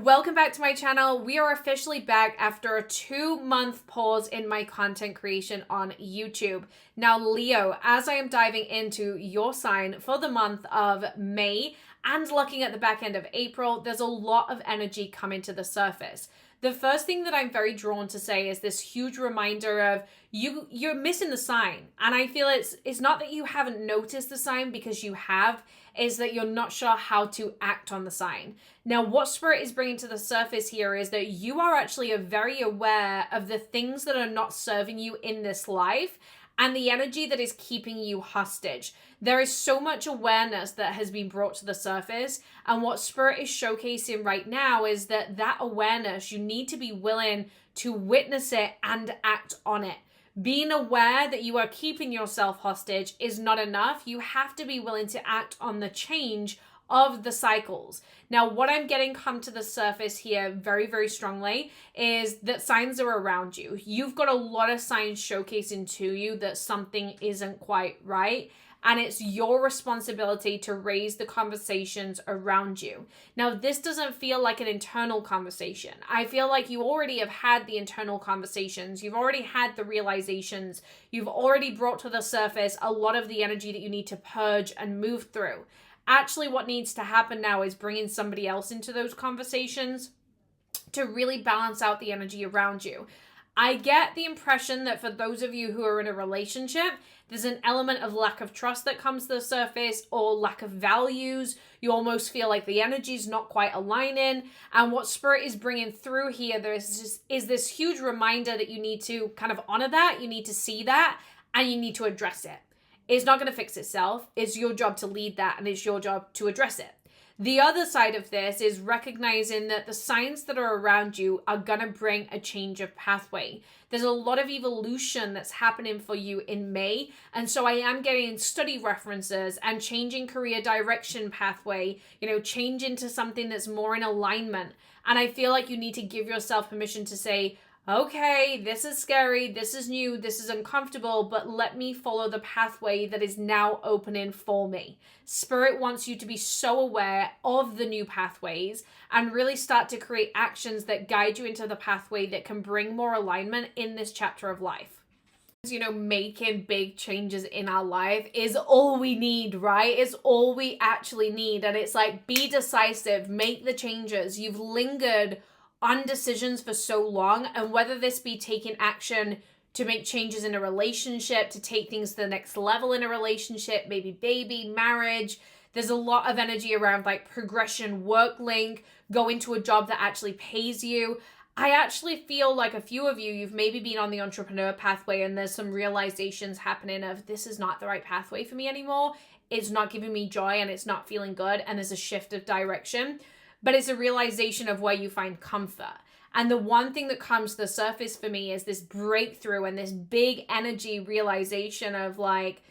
Welcome back to my channel. We are officially back after a 2-month pause in my content creation on YouTube. Now, Leo, as I am diving into your sign for the month of May and looking at the back end of April, there's a lot of energy coming to the surface. The first thing that I'm very drawn to say is this huge reminder of you're missing the sign. And I feel it's not that you haven't noticed the sign, because you have, is that you're not sure how to act on the sign. Now, what Spirit is bringing to the surface here is that you are actually very aware of the things that are not serving you in this life and the energy that is keeping you hostage. There is so much awareness that has been brought to the surface, and what Spirit is showcasing right now is that awareness, you need to be willing to witness it and act on it. Being aware that you are keeping yourself hostage is not enough. You have to be willing to act on the change of the cycles. Now, what I'm getting come to the surface here very, very strongly is that signs are around you. You've got a lot of signs showcasing to you that something isn't quite right. And it's your responsibility to raise the conversations around you. Now, this doesn't feel like an internal conversation. I feel like you already have had the internal conversations. You've already had the realizations. You've already brought to the surface a lot of the energy that you need to purge and move through. Actually, what needs to happen now is bringing somebody else into those conversations to really balance out the energy around you. I get the impression that for those of you who are in a relationship, there's an element of lack of trust that comes to the surface, or lack of values. You almost feel like the energy is not quite aligning. And what Spirit is bringing through here, is this huge reminder that you need to kind of honor that, you need to see that, and you need to address it. It's not going to fix itself. It's your job to lead that, and it's your job to address it. The other side of this is recognizing that the signs that are around you are going to bring a change of pathway. There's a lot of evolution that's happening for you in May. And so I am getting study references and changing career direction pathway, change into something that's more in alignment. And I feel like you need to give yourself permission to say, okay, this is scary, this is new, this is uncomfortable, but let me follow the pathway that is now opening for me. Spirit wants you to be so aware of the new pathways and really start to create actions that guide you into the pathway that can bring more alignment in this chapter of life. Making big changes in our life is all we need, right? It's all we actually need. And it's like, be decisive, make the changes. You've lingered on decisions for so long, and whether this be taking action to make changes in a relationship, to take things to the next level in a relationship, maybe baby, marriage. There's a lot of energy around like progression, work link, go into a job that actually pays you. I actually feel like a few of you've maybe been on the entrepreneur pathway, and there's some realizations happening of this is not the right pathway for me anymore. It's not giving me joy and it's not feeling good, and there's a shift of direction. But it's a realization of where you find comfort. And the one thing that comes to the surface for me is this breakthrough and this big energy realization of like,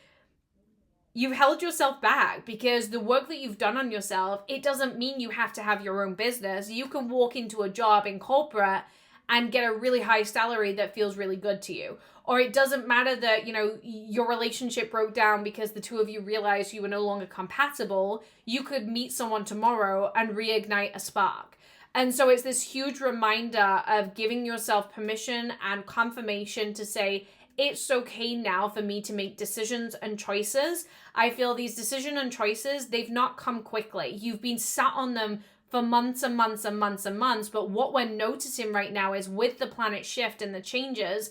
you've held yourself back because the work that you've done on yourself, it doesn't mean you have to have your own business. You can walk into a job in corporate and get a really high salary that feels really good to you. Or it doesn't matter that, your relationship broke down because the two of you realized you were no longer compatible. You could meet someone tomorrow and reignite a spark. And so it's this huge reminder of giving yourself permission and confirmation to say, it's okay now for me to make decisions and choices. I feel these decisions and choices, they've not come quickly. You've been sat on them for months and months and months and months. But what we're noticing right now is with the planet shift and the changes,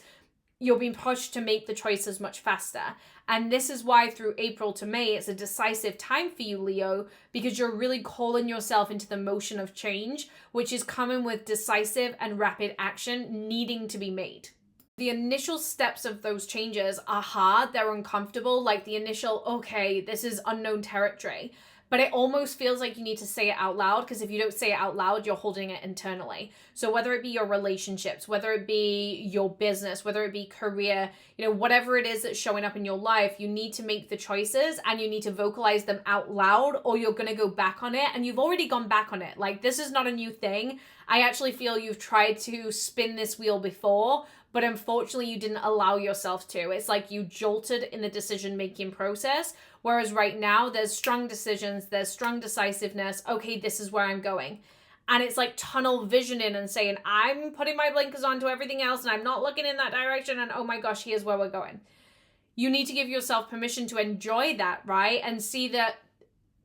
you're being pushed to make the choices much faster. And this is why through April to May, it's a decisive time for you, Leo, because you're really calling yourself into the motion of change, which is coming with decisive and rapid action needing to be made. The initial steps of those changes are hard, they're uncomfortable, like the initial, okay, this is unknown territory. But it almost feels like you need to say it out loud, because if you don't say it out loud, you're holding it internally. So whether it be your relationships, whether it be your business, whether it be career, whatever it is that's showing up in your life, you need to make the choices and you need to vocalize them out loud, or you're going to go back on it. And you've already gone back on it. Like, this is not a new thing. I actually feel you've tried to spin this wheel before, but unfortunately you didn't allow yourself to. It's like you jolted in the decision-making process. Whereas right now there's strong decisions, there's strong decisiveness. Okay, this is where I'm going. And it's like tunnel visioning and saying, I'm putting my blinkers on to everything else and I'm not looking in that direction. And oh my gosh, here's where we're going. You need to give yourself permission to enjoy that, right? And see that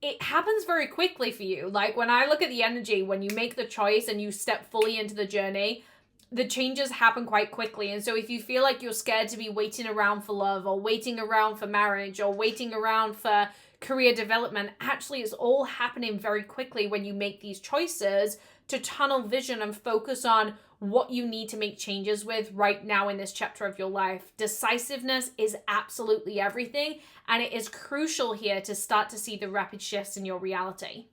it happens very quickly for you. Like when I look at the energy, when you make the choice and you step fully into the journey, the changes happen quite quickly. And so if you feel like you're scared to be waiting around for love or waiting around for marriage or waiting around for career development, actually it's all happening very quickly when you make these choices to tunnel vision and focus on what you need to make changes with right now in this chapter of your life. Decisiveness is absolutely everything, and it is crucial here to start to see the rapid shifts in your reality.